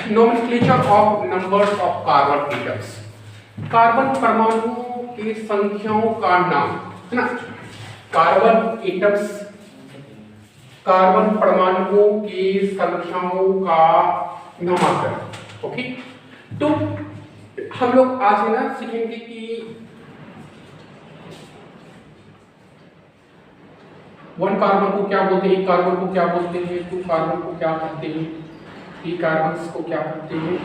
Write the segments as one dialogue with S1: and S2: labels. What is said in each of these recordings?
S1: Nomenclature of numbers of carbon atoms, carbon परमाणुओं की संख्याओं का नाम है ना, कार्बन एटम्स, कार्बन परमाणुओं की संख्याओं का नामकरण। ओके, तो हम लोग आज है ना सीखेंगे कि वन कार्बन को क्या बोलते हैं, कार्बन को क्या बोलते हैं, टू कार्बन को क्या कहते हैं, थ्री कार्बन को क्या कहते हैं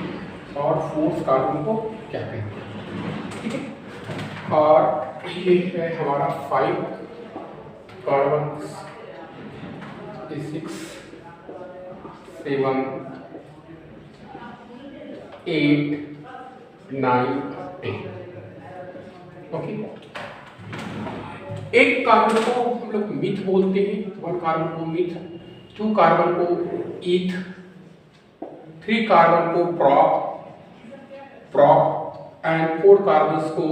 S1: और फोर्थ कार्बन को क्या कहते हैं। ठीक है, और ये है हमारा 5 कार्बन, 6 7 8 9 10। ओके, एक कार्बन को हम लोग मिथ बोलते हैं, वन कार्बन को मिथ, 2 कार्बन को ईथ, 3 कार्बन को प्रॉप एंड 4 कार्बन को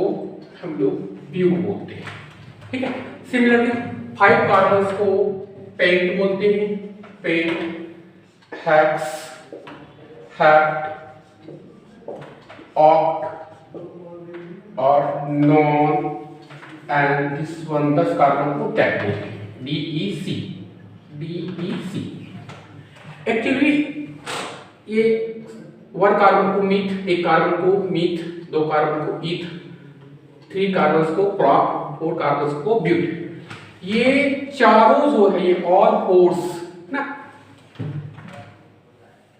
S1: हम लोग ब्यूट बोलते हैं। ठीक है, सिमिलरली 5 कार्बन को पेंट बोलते हैं, पेंट, हेक्स, हेप्ट, ऑक्ट और non and this one 10 carbon को टैग बोलते हैं, DEC। एक्चुअली ये 1 कार्बन को मीथ, 1 कार्बन को मीथ, 2 कार्बन को ईथ, 3 कार्बन को प्रॉप, 4 कार्बन को ब्यूट। ये चारों जो है ये ऑल फोर्स ना,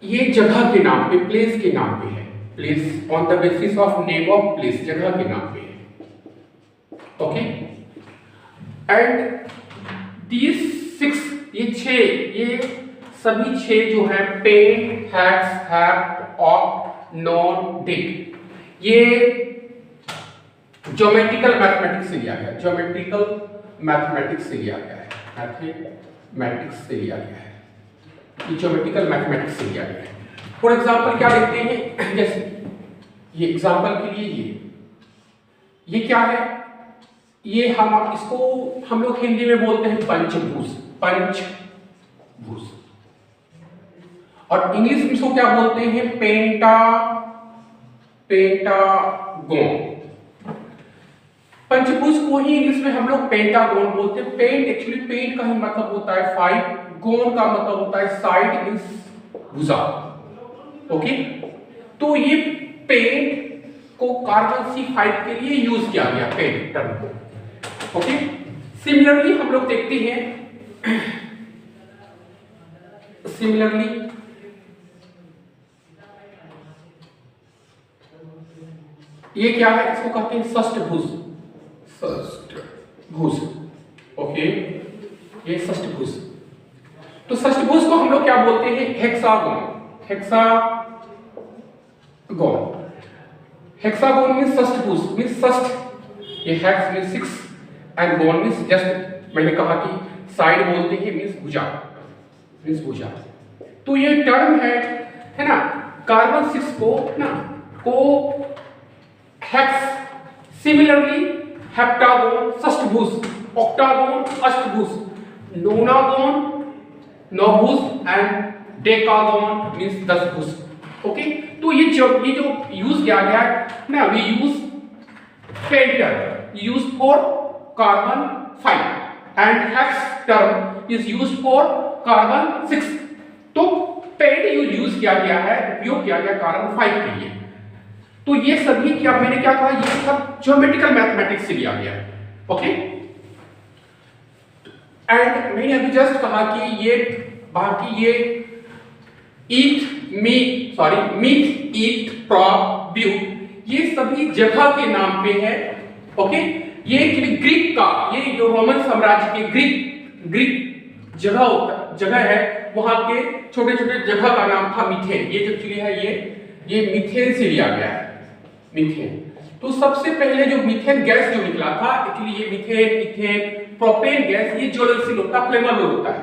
S1: ये जगह के नाम पे, प्लेस के नाम पे है, place on the basis of name of place, जगह के नाम पे है। ओके, एंड these 6, ये 6, ये सभी 6 जो है pent, hex, hept, oct, non, dec, ये ज्योमेट्रिकल मैथमेटिक्स से लिया गया, ज्योमेट्रिकल मैथमेटिक्स से लिया गया है, मैथमेटिक्स से लिया गया है, ये ज्योमेट्रिकल मैथमेटिक्स से लिया गया है। फॉर एग्जांपल क्या देखते हैं, जैसे ये एग्जांपल के लिए ये क्या है, ये हम इसको हम लोग हिंदी में बोलते हैं पंचभुज, पंचभुज, और इंग्लिश में इसको क्या बोलते हैं, पेंटागोन। पंचभुज को ही इंग्लिश में हम लोग पेंटागोन बोलते हैं। पेंट एक्चुअली पेंट का ही मतलब होता है 5, गोन का मतलब होता है साइड, मींस भुजा। ओके, तो ये पेंट को कार्बन C5 के लिए यूज किया गया, पेंट टर्म को। ओके, सिमिलरली हम लोग देखते हैं, सिमिलरली ये क्या है, इसको कहते हैं षष्ठभुज, षष्ठभुज। ओके, ये षष्ठभुज। तो षष्ठभुज को हम लोग क्या बोलते हैं, हेक्सागोन, हेक्सागोन मींस षष्ठभुज, मींस षष्ठ, ये hex means 6 and gon means just मैंने कहा कि साइड बोलते हैं, मींस भुजा, मींस भुजा। तो ये टर्म है ना, कार्बन 6 को ना को हेक्स, सिमिलरली हेप्टागोन षष्ठभुज, ऑक्टागोन अष्टभुज, नोनागोन नौभुज एंड डेकागोन मींस 10 भुज। ओके, तो ये जो यूज किया गया है ना, we use penta use for carbon 5 and hex term is used for carbon 6। तो पेंट यूज किया गया है, उपयोग किया गया कार्बन 5 के लिए। तो ये सभी क्या, मैंने क्या कहा, ये सब ज्योमेट्रिकल मैथमेटिक्स से लिया गया है। ओके, एंड मैंने अभी जस्ट कहा कि ये बाकी ये मीथ, ईथ, प्रॉप, ब्यूट, ये सभी जगह के नाम पे है। ओके, ये एक्चुअली ग्रीक का, ये जो रोमन साम्राज्य के ग्रीक जगह है, वहां के छोटे छोटे जगह का नाम था मीथेन। ये जो एक्चुअली है ये मीथेन से लिया गया है, मीथेन। तो सबसे पहले जो मीथेन गैस जो निकला था, एक्चुअली ये मीथेन, इथेन, प्रोपेन गैस, ये ज्वलनशील होता, फ्लेमेबल होता है।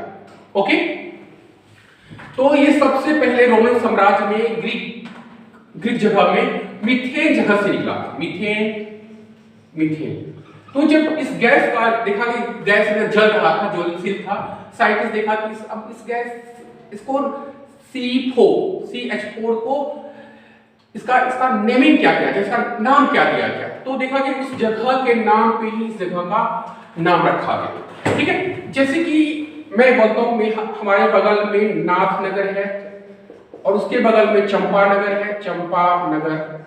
S1: ओके, तो ये सबसे पहले रोमन साम्राज्य में ग्रीक जगह में मीथेन जगह से निकला था, मीथेन। तो जब इस गैस का देखा कि गैस में जल रहा था, ज्वलनशील था, साइंटिस्ट देखा कि अब इस गैस इसको CH4 को इसका नेमिंग क्या किया, इसका नाम क्या दिया गया? तो देखा कि उस जगह के नाम पे ही इस जगह का नाम रखा गया। ठीक है, जैसे कि मैं बोलता हूँ हमारे बगल में नाथनगर है और उसके बगल में चंपानगर है, चंपा नगर,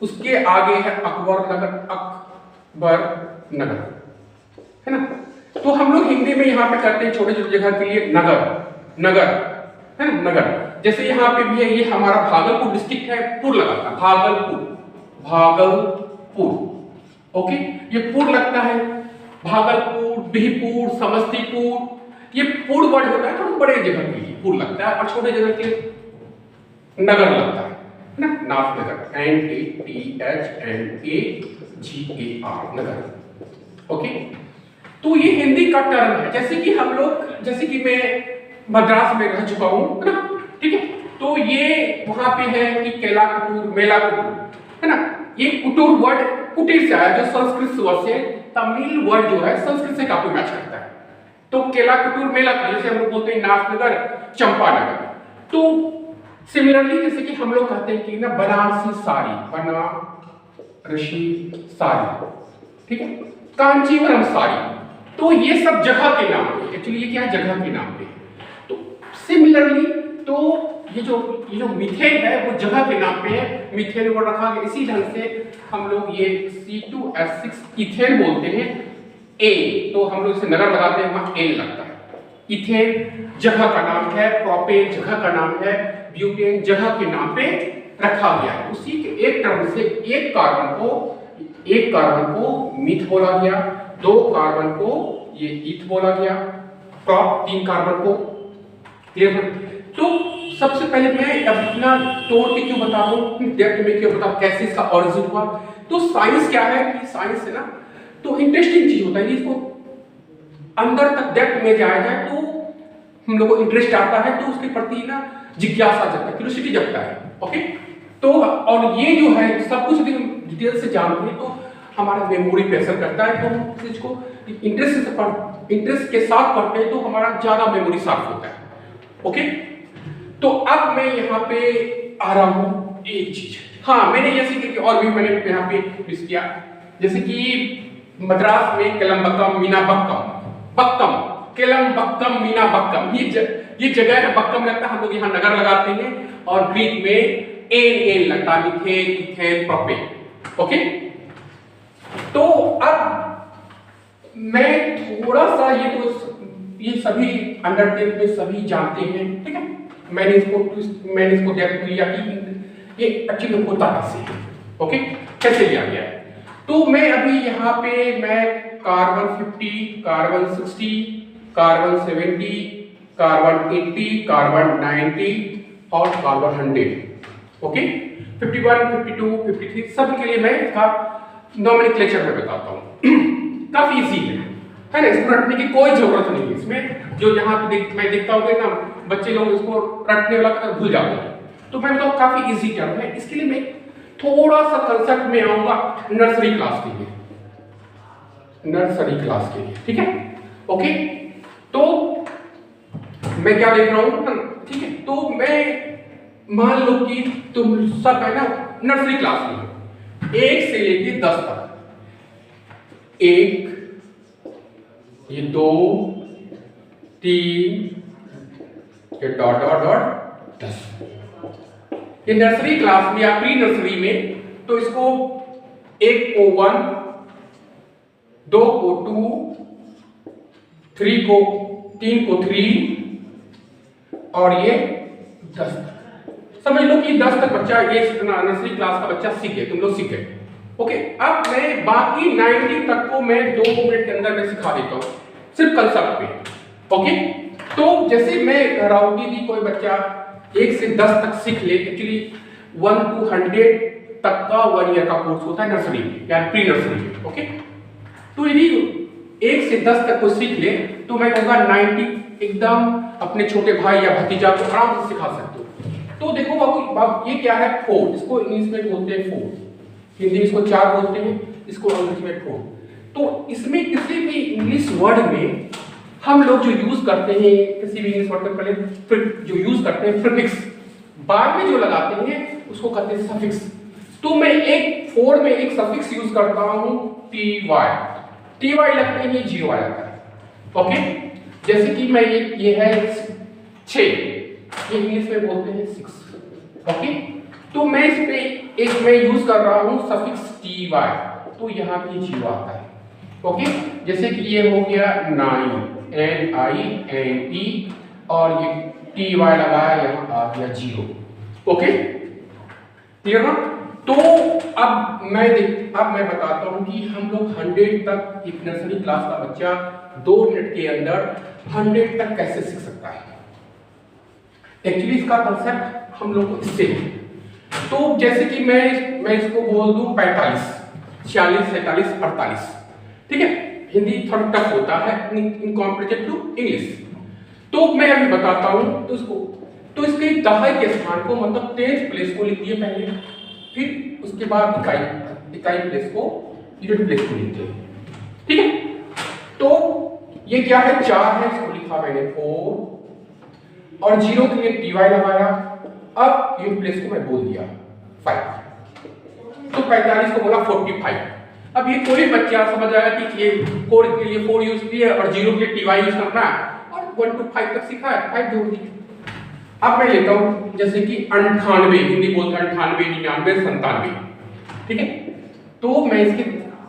S1: उसके आगे है अकबर नगर, है ना। तो हम लोग हिंदी में यहाँ पे करते हैं छोटे छोटे जगह के लिए नगर, है ना, नगर। जैसे यहाँ पे भी है, ये हमारा भागलपुर डिस्ट्रिक्ट है, पुर लगाता है, भागलपुर, ओके, ये पुर लगता है। भागलपुर, बिहपुर, समस्तीपुर, ये पुर वर्ड होता है, थोड़ा बड़े जगह के लिए पुर लगता है और छोटे जगह के लिए नगर लगता है ना। नाथनगर, NATHNAGAR, नगर, ओके। तो ये हिंदी का टर्म है। जैसे कि मैं मद्रास में रह चुका हूं, है ना, ठीक है। तो ये वहां पे है कि केला कुटूर, मेला कुटूर, है ना। ये कुटूर वर्ड कुटीर से आया, जो संस्कृत वर्ड से, तमिल वर्ड जो है संस्कृत से काफी मैच करता है। तो केला कुटूर, मेला कुटूर, जैसे हम लोग बोलते हैं नाथनगर, चंपानगर। तो सिमिलरली जैसे कि हम लोग कहते हैं कि ना बनारसी साड़ी, ठीक है, कांचीवरम साड़ी। तो ये सब जगह के नाम पे, एक्चुअली ये क्या है, जगह के नाम पे। तो सिमिलरली तो ये जो मीथेन है वो जगह के नाम पे है, मीथेन वर्ड रखा गया। इसी ढंग से हम लोग ये C2H6 इथेन बोलते हैं, ए, तो हम लोग इसे नगर लगाते हैं, वहां एन लगता है। इथेन जगह का नाम है, प्रोपेन जगह का नाम है, ब्यूटेन जगह के नाम पे रखा गया है। उसी के एक टर्म से एक कार्बन को मीथ बोला गया, 2 कार्बन को ये ईथ बोला गया, प्रॉप 3 कार्बन को। तो सबसे पहले मैं अब इतना तोड़ के क्यों बता रहा हूँ, डेप्थ में क्यों बता, कैसे इसका ओरिजिन हुआ। तो साइंस क्या है कि साइंस है ना, तो इंटरेस्टिंग चीज होता है, इसको अंदर तक डेप्थ में जाया जाए तो हम लोग को इंटरेस्ट आता है, तो उसके प्रति ना जिज्ञासा जगता है, क्यूरियोसिटी जगता है, ओके। तो और ये जो है सब कुछ यदि हम डिटेल से जानते हैं तो हमारा मेमोरी पे असर करता है। तो हम चीज को इंटरेस्ट के साथ पढ़ते हैं तो हमारा ज्यादा मेमोरी साफ होता है, ओके। तो अब मैं यहाँ पे आ रहा हूँ एक चीज, हाँ, मैंने ये सीखी और भी मैंने यहाँ पे मिस किया, जैसे कि मद्रास में केलम्बक्कम, मीनाबक्कम, केलम्बक्कम, मीनाबक्कम, ये जगह है, बक्कम लगता है, हम लोग यहाँ नगर लगाते हैं। और ग्रीक में एन लगता है, मीथेन, इथेन, प्रोपेन, ओके। तो अब मैं थोड़ा सा ये सभी अंडरटेल में सभी जानते हैं, ठीक है। मैंने इसको डेप्थ लिया कि ये एक्चुअली होता कैसे है, ओके, कैसे लिया गया है। तो मैं अभी यहाँ पे मैं carbon 50, carbon 60, carbon 70, carbon 80, carbon 90 और कार्बन 100, ओके, 51, 52, 53 सब के लिए मैं इसका नोमेनक्लेचर में बताता हूँ। काफी इजी है ना, इसको रटने की कोई जरूरत नहीं है इसमें। जो यहाँ पे मैं देखता हूँ ना बच्चे लोग इसको रटने वाला भूल जाते हैं, तो मैं बताऊँ काफी इजी टर्म है। इसके लिए मैं थोड़ा सा कंसेप्ट में आऊंगा नर्सरी क्लास के लिए, ठीक है, ओके। तो मैं क्या देख रहा हूँ, ठीक है, तो मैं मान लो कि तुम सब है ना नर्सरी क्लास में 1 से लेके 10 तक, 1, ये 2, 3, ये डॉट 10। ये नर्सरी क्लास में या प्री नर्सरी में, तो इसको 1 को 1, 2 को 2, 3 को 3 और ये 10 तक। समझ लो कि 10 तक बच्चा, ये नर्सरी क्लास का बच्चा सीखे, तुम लोग सीखे, ओके। अब मैं बाकी 90 तक को मैं 2 मिनट के अंदर में सिखा देता हूँ, सिर्फ कंसेप्ट पे, ओके। तो जैसे मैं कह रहा हूँ कि कोई बच्चा 1 से 10 तक सीख ले, एक्चुअली 1 to 100 तक का 1 ईयर का कोर्स होता है नर्सरी में या प्री नर्सरी में, ओके। तो यदि 1 से 10 तक को सीख ले तो मैं कहूँगा 90 एकदम अपने छोटे भाई या भतीजा को आराम से सिखा सकते हो। तो देखो बाबू ये क्या है, 4, इसको इंग्लिश में बोलते हैं 4, हिंदी में इसको 4 बोलते हैं, इसको अंग्रेजी में 4। तो इसमें किसी भी इंग्लिश वर्ड में हम लोग जो यूज करते हैं किसी भी इंग्लिश वर्ड के पहले जो यूज करते हैं प्रीफिक्स, बाद में जो लगाते हैं उसको कहते हैं सफिक्स। तो मैं एक फोर में एक सफिक्स यूज करता हूं टी वाई लगते हैं, ये जीरो आ जाता है। ओके, जैसे कि मैं ये है 6, ये इंग्लिश में बोलते हैं 6। ओके, तो मैं इस पे एक मैं यूज कर रहा हूं सफिक्स टी वाई, तो यहाँ पे जीरो आता है। ओके, जैसे कि ये हो गया 9 NINE और ये टी वाई लगाया, यहाँ आ गया जीरो। ओके, क्लियर ना? तो अब मैं बताता हूं कि हम लोग 100 तक, एक नर्सरी क्लास का बच्चा 2 मिनट के अंदर 100 तक कैसे सीख सकता है। एक्चुअली इसका कंसेप्ट हम लोग को इससे है। तो जैसे कि मैं इसको बोल दूं 45, 46, 47, 48, ठीक है। हिंदी थोड़ा टफ होता है इन कंपैरिजन टू इंग्लिश। तो मैं अभी बताता हूं तो इसके दहाई के स्थान को, मतलब 10th प्लेस को लिख दिए पहले, फिर उसके बाद इकाई प्लेस को, यूनिट प्लेस को लिखते हैं, ठीक है। तो ये क्या है, 4 है, इसको लिखा मैंने 4 और जीरो के लिए टी वाई लगाया। अब यूनिट प्लेस को मैं बोल दिया 5, तो 45 को बोला 45। अब ये कोई बच्चा समझ आया कि ये 4 के लिए 4 यूज किया और जीरो के लिए टी वाई यूज करना है, और 1 to 5 तक सीखा है, 5 जोड़ दिया। अब मैं लेता हूं जैसे कि 98, हिंदी बोलते हैं 98, 99, 97, ठीक है। तो मैं इसके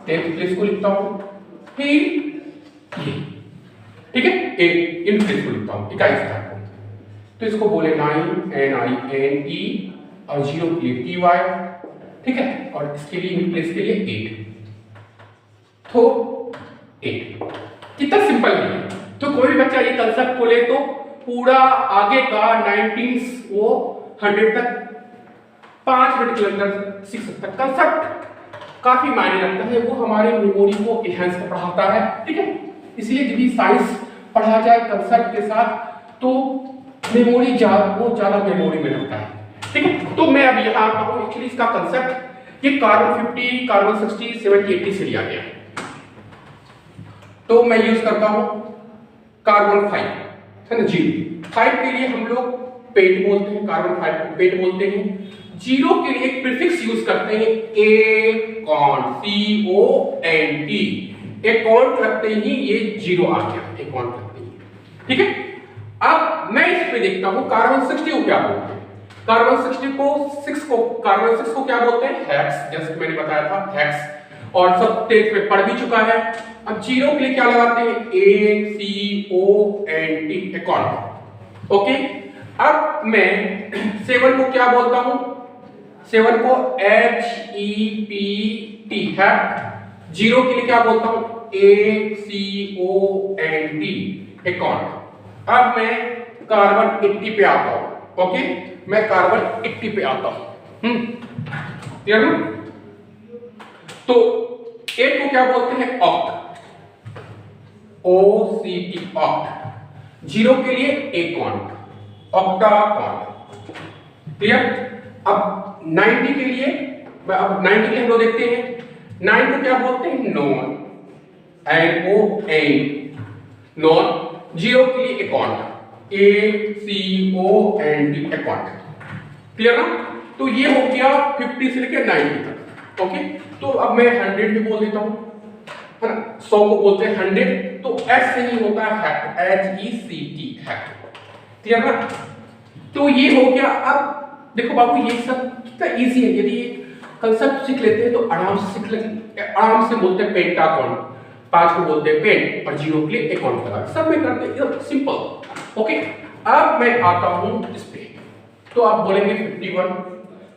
S1: 10th प्लेस को लिखता हूं, फिर ये, ठीक है, इन प्लेस को लिखता हूं, इकाई स्थान को। तो इसको बोले 9 NINE और जीरो के लिए टी वाई, ठीक है, और इसके लिए इन प्लेस के लिए 8, तो 8। कितना सिंपल है। तो कोई भी बच्चा ये कंसेप्ट को ले तो पूरा आगे का 19 वो 100 तक 5 मिनट के अंदर सीख सकता है। कंसेप्ट काफी मायने रखता है, वो हमारे मेमोरी को एनहांस बढ़ाता है, ठीक है। इसलिए जब भी साइंस पढ़ा जाए कंसेप्ट के साथ तो मेमोरी ज्यादा मेमोरी में रहता है, ठीक है। तो मैं अब यहाँ आता हूँ, एक्चुअली इसका कंसेप्ट ये कार्बन 50, कार्बन 60, 70, 80 से लिया गया है। तो मैं यूज करता हूँ कार्बन 5, है ना, 5 के लिए हम लोग पेट बोलते हैं, कार्बन 5 को पेट बोलते हैं। जीरो के लिए एक प्रीफिक्स यूज करते हैं एकांट, CONT, एकांट रखते ही ये जीरो आ गया, एकांट रखते ही, ठीक है। अब मैं इस पे देखता हूं कार्बन 60 को क्या बोलते हैं। कार्बन 60 को कार्बन 6 को क्या बोलते हैं, हेक्स, जैसे मैंने बताया था हेक्स, और सब टेस्ट में पढ़ भी चुका है। अब जीरो के लिए क्या लगाते हैं, ACONT, एकांट। ओके, अब मैं 7 को क्या बोलता हूं, 7 को HEPT, हैप्ट। जीरो के लिए क्या बोलता हूं, ACONT, एकांट। अब मैं कार्बन 80 पे आता हूं। ओके, मैं कार्बन 80 पे आता हूं, क्लियर ना? तो 8 को क्या बोलते हैं, ऑक्ट, OCT, ऑक्ट। जीरो के लिए एकांट, ऑक्टाकांट, क्लियर। अब 90 के लिए, अब 90 के लिए हम लोग देखते हैं 9 को क्या बोलते हैं, नॉन, NON, नॉन। जीरो के लिए एकांट, ACONT, एकांट, क्लियर ना? तो ये हो गया 50 से लेकर 90 तक। ओके, तो अब मैं 100 भी बोल देता हूं, है ना, 100 को बोलते हैं 100, तो S से ही होता है हैक्ट, HECT, हैक्ट, क्लियर ना? तो ये हो गया। अब देखो बाबू, ये सब कितना इजी है, यदि कंसेप्ट सीख लेते हैं तो आराम से सीख लेते, आराम से बोलते हैं पेंटागन, 5 को बोलते हैं पेंट और जीरो के लिए एकांट लगा, सब में करते हैं, एकदम सिंपल। ओके, अब मैं आता हूं इस पे, तो आप बोलेंगे 51,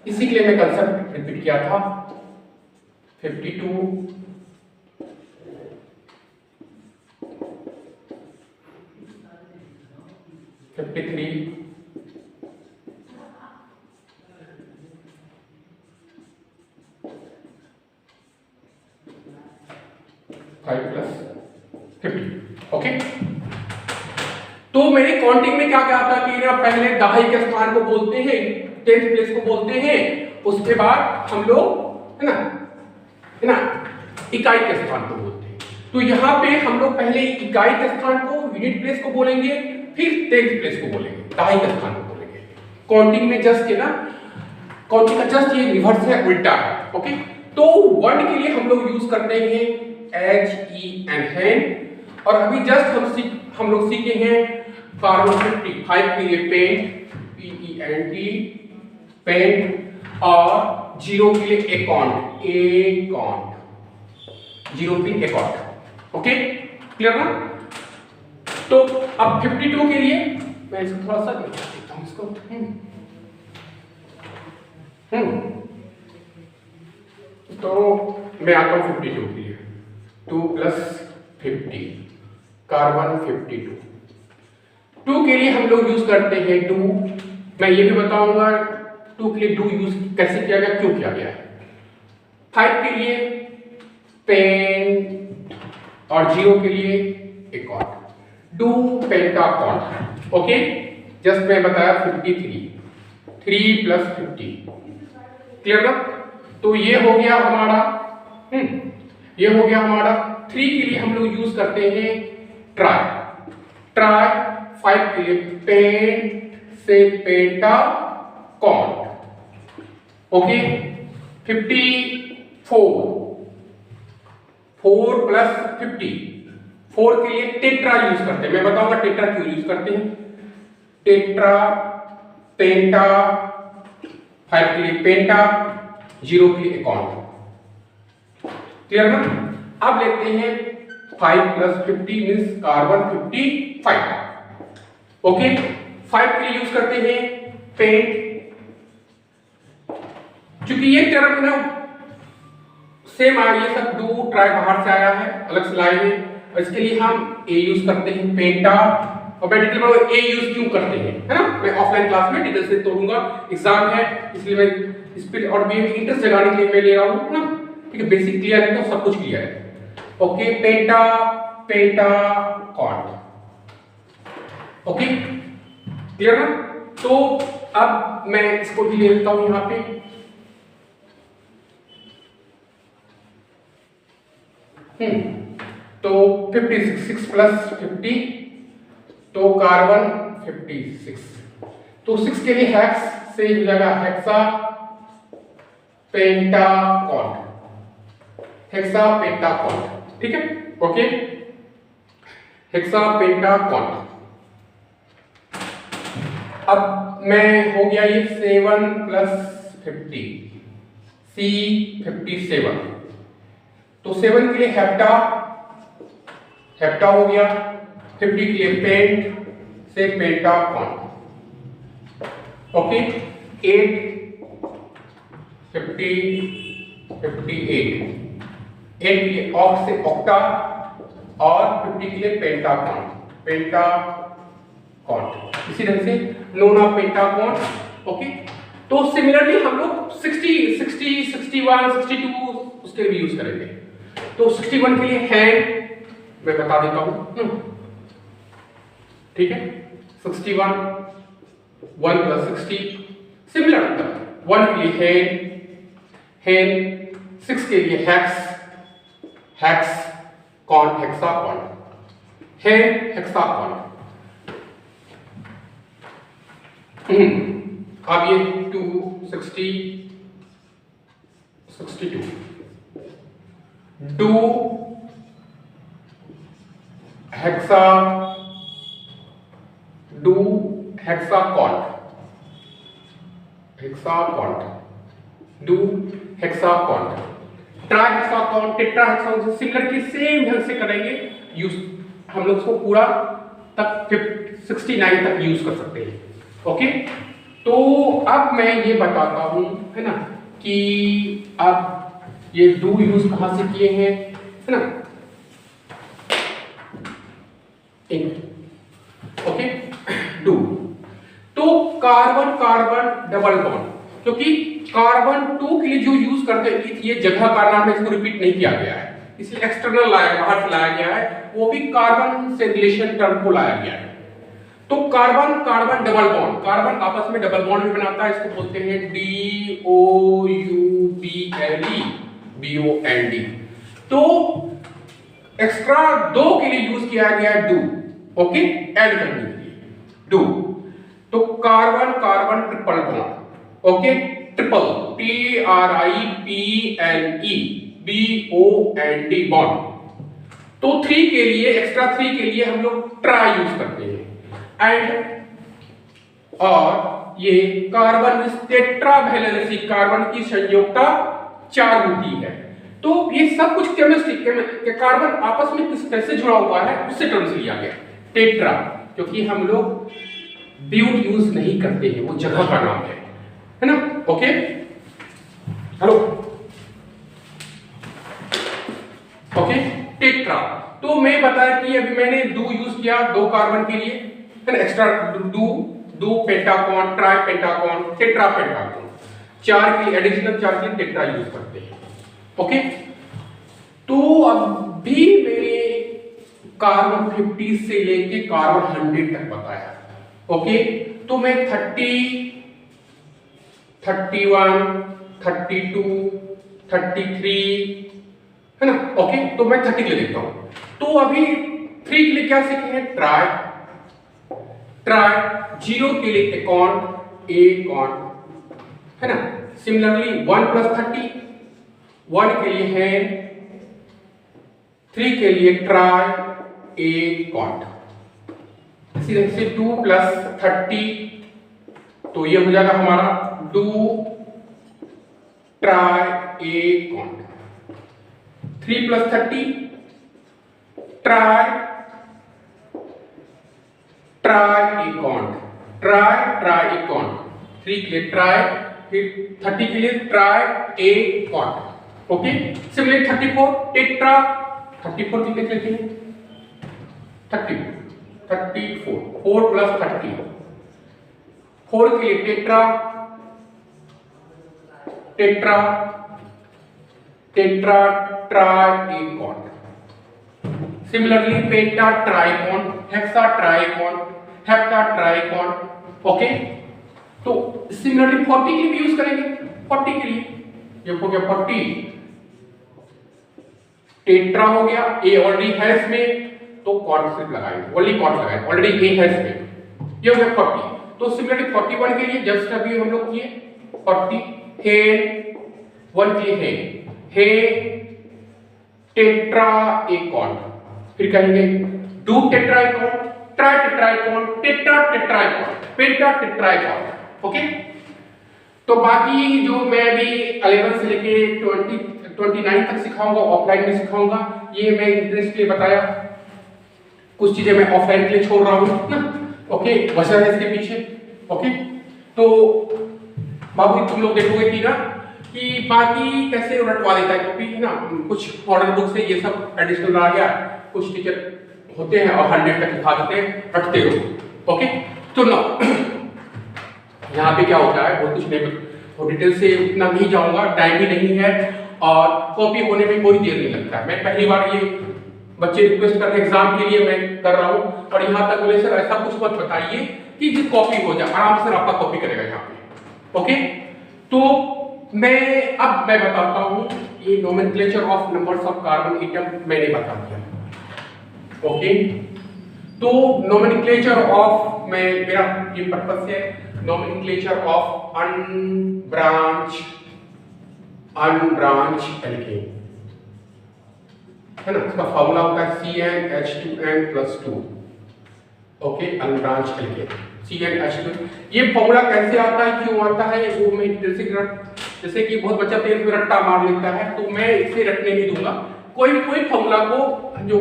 S1: इसी के लिए मैं कंसेप्ट रिपीट किया था, 52, 53, 5 + 50। ओके, तो मेरी काउंटिंग में क्या क्या आता है कि ना, पहले दहाई के स्थान को बोलते हैं, 10th प्लेस को बोलते हैं, उसके बाद हम लोग है ना इकाई के स्थान को बोलते हैं। तो यहाँ पे हम लोग पहले इकाई के स्थान को यूनिट प्लेस को बोलेंगे, फिर 10th प्लेस को बोलेंगे, दहाई का स्थान को बोलेंगे। काउंटिंग में जस्ट ये ना, काउंटिंग का जस्ट ये रिवर्स है, उल्टा है। ओके, तो वर्ड के लिए हम लोग यूज करते हैं HEN हैंड, और अभी जस्ट हम लोग सीखे हैं कार्बन 55 के लिए पेंट, PENT पेंट, और 0 के लिए अकाउंट, जीरो के लिए अकाउंट। ओके, क्लियर ना? तो अब 52 के लिए मैं इसको थोड़ा सा देखता हूं इसको। तो मैं आता हूं 52 के लिए, 2 + 50 कार्बन 52। 2 के लिए हम लोग यूज करते हैं डू। मैं ये भी बताऊंगा 2 के लिए डू यूज कैसे किया गया, क्यों किया गया है। 5 के लिए पेंट, और 0 के लिए अकाउंट, डू पेंटाकॉन्ट। ओके, जस्ट मैं बताया 53, 3 + 50, क्लियर ना? तो ये हो गया हमारा, ये हो गया हमारा। 3 के लिए हम लोग यूज करते हैं ट्राई, 5 के लिए पेंट से पेंटाकॉन्ट। ओके, 54, 4 + 50, 4 के लिए टेट्रा यूज करते हैं। मैं बताऊंगा टेट्रा क्यों यूज करते हैं। टेट्रा, पेंटा, 5 के लिए पेंटा, 0 के लिए अकाउंट, क्लियर ना? अब लेते हैं 5 + 50 मींस कार्बन 55। ओके, 5 के लिए यूज करते हैं पेंट, क्योंकि ये टर्म है ना सेम आ, ये सब डू ट्राई बाहर से आया है, अलग से लाए हैं, और इसके लिए हम ए यूज करते हैं पेंटा। और मैं डिटेल में ए यूज क्यों करते हैं, है ना, मैं ऑफलाइन क्लास में डिटेल से तोड़ूंगा, एग्जाम है इसलिए मैं स्पीड और भी इंटरेस्ट जगाने के लिए मैं ले रहा हूं ना। ठीक है, बेसिक क्लियर है तो सब कुछ क्लियर है। ओके, पेंटा, पेंटाकॉन्ट। ओके, क्लियर ना? तो अब मैं इसको भी ले लेता हूं यहां पे। तो 56 + 50, तो कार्बन 56। तो 6 के लिए हेक्स से हो जाएगा हेक्सा पेंटाकॉन्ट, हेक्सा पेंटाकॉन्ट। ठीक है, ओके, हेक्सा पेंटाकॉन्ट। अब मैं हो गया ये 7 + 50, C57। तो 7 के लिए हेप्टा, हेप्टा हो गया। 50 के लिए पेंट से पेंटाकॉन्ट। ओके, 8, 50, 58, 8 के लिए ऑक्ट से ऑक्टा, और 50 के लिए पेंटाकॉन्ट, पेंटाकॉन्ट। इसी ढंग से नोना पेंटाकॉन्ट। ओके, तो सिमिलरली हम लोग 60, 61, 62 उसके भी यूज करेंगे। तो 61 के लिए हैंड मैं बता देता हूं, ठीक है। 61, 1 + 60 सिमिलर मतलब 1 के लिए हैंड, 6 के लिए hex, cont, hexacont, hen, hexacont. अब ये 2, 60, 62, do hexa, do hexacont, do hexacont, tri hexacont, tetra hexacont similar की सेम ढंग से करेंगे यूज। हम लोग इसको पूरा तक 69 तक यूज कर सकते हैं। ओके, तो अब मैं ये बताता हूं, है ना, कि अब ये डू यूज कहां से किए हैं, है ना। ओके, डू तो कार्बन कार्बन डबल बॉन्ड, क्योंकि कार्बन 2 के लिए जो यूज करते हैं ये जगह का नाम है, इसको रिपीट नहीं किया गया है, इसलिए एक्सटर्नल लाया, बाहर से लाया गया है, वो भी कार्बन से रिलेशन टर्म को लाया गया है। तो carbon carbon double bond, carbon आपस में डबल बॉन्ड भी बनाता है, इसको बोलते हैं DOUBLE, BOND। तो एक्स्ट्रा 2 के लिए यूज किया गया डू, ओके, ऐड करने के लिए डू। तो carbon carbon triple bond, okay, triple TRIPLE bond. तो 3 के लिए, एक्स्ट्रा 3 के लिए हम लोग ट्राई यूज करते हैं। एंड और ये कार्बन टेट्रा वैलेंसी, कार्बन की संयोजकता 4 होती है। तो ये सब कुछ केमिस्ट्री के कार्बन आपस में किस कैसे जुड़ा हुआ है उससे टर्म से लिया गया टेट्रा, क्योंकि हम लोग ब्यूट यूज नहीं करते हैं, वो जगह का नाम है ना। Okay, hello, okay, tetra. तो मैं बताया कि अभी मैंने डू यूज किया 2 कार्बन के लिए, है ना, एक्स्ट्रा डू पेंटाकॉन, ट्राई पेंटाकॉन, टेट्रा पेंटाकॉन, 4 के लिए एडिशनल 4 के लिए टेट्रा यूज करते हैं। ओके, तो अभी मैंने कार्बन 50 से लेके कार्बन 100 तक बताया। ओके, तो मैं 30, 31, 32, 33, है ना। ओके, तो मैं 30 के लिए देखता हूं। तो अभी 3 के लिए क्या सीखे हैं, ट्राई, 0 के लिए एकॉन, है ना। सिमिलरली 1 + 30, 1 के लिए है, 3 के लिए ट्राई एकॉन। इसी तरह से 2 + 30, तो ये हो जाएगा हमारा do tri acon. 3 + 30 tri acon, tri acon. 3 के लिए ट्राई, फिर 30 के लिए tri acon. Okay, similarly 34 tetra, 34 के लिए लिखते हैं 34, 4 + 30, 4 के लिए tetra tri acon. Similarly penta tricon, hexa tricon, hepta tricon. Okay, तो सिमिलरली 40 के लिए भी यूज करेंगे। 40 के लिए ये हो गया 40, टेट्रा हो गया, ए ऑलरेडी है इसमें, तो कॉट सिर्फ लगाएंगे, ओनली कॉट लगाएंगे, ऑलरेडी ए है इसमें, ये हो गया 40। तो सिमिलरली 41 के लिए जस्ट अभी हम लोग किए 40, हे 1 के लिए हे टेट्रा एकॉन। फिर कहेंगे do tetracon, tri tetracon, tetra tetracon, penta tetracon. Okay, तो बाकी जो मैं अभी 11 से लेके 29 तक सिखाऊंगा, ऑफलाइन में सिखाऊंगा। ये मैं इंटरेस्ट के लिए बताया, कुछ चीजें मैं ऑफलाइन के लिए छोड़ रहा हूं ना। ओके, वजह है इसके पीछे। ओके, तो बाबू तुम लोग देखोगे कि ना कि बाकी कैसे रटवा देता है कॉपी, है ना। कुछ मॉडल बुक से ये सब एडिशनल आ गया, कुछ टीचर होते हैं और 100 तक लिखा देते हैं, रटते हो। ओके, तो नो यहाँ पे क्या होता है, बहुत कुछ नहीं, और डिटेल से इतना नहीं जाऊंगा, टाइम भी नहीं है और कॉपी होने में कोई देर नहीं लगता है। मैं पहली बार ये बच्चे रिक्वेस्ट कर रहे एग्जाम के लिए मैं कर रहा हूँ, और यहाँ तक बोले सर ऐसा कुछ मत बताइए कि जो कॉपी हो जाए, आराम से आपका कॉपी करेगा यहाँ पे। ओके, तो मैं बताता हूँ ये nomenclature of numbers of carbon atom मैंने बता दिया। ओके, तो नोमेनक्लेचर ऑफ, मैं मेरा ये पर्पस है, नोमेनक्लेचर ऑफ अनब्रांच एल्केन, है ना। इसका फॉर्मूला होता है CnH2n+2। Okay, unbranch alkane CnH2। ये फॉर्मूला कैसे आता है, क्यों आता है, वो मैं जैसे कि बहुत बच्चा तेल में रट्टा मार लेता है, तो मैं इसे रटने नहीं दूंगा। कोई फॉर्मूला को, जो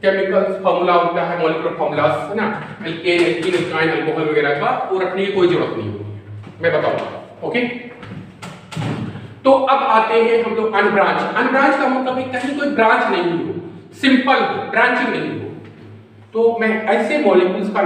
S1: केमिकल फॉर्मूला होता है, मॉलिक्यूलर फॉर्मूलास, है ना, एल्केन, एल्कीन, एल्काइन, अल्कोहल वगैरह का, वो रटने की कोई जरूरत नहीं होगी, मैं बताऊंगा। ओके, तो अब आते हैं हम लोग अनब्रांच। अनब्रांच का मतलब है कहीं कोई ब्रांच नहीं हो, सिंपल हो, ब्रांचिंग नहीं हो। तो मैं ऐसे मॉलिक्यूल्स का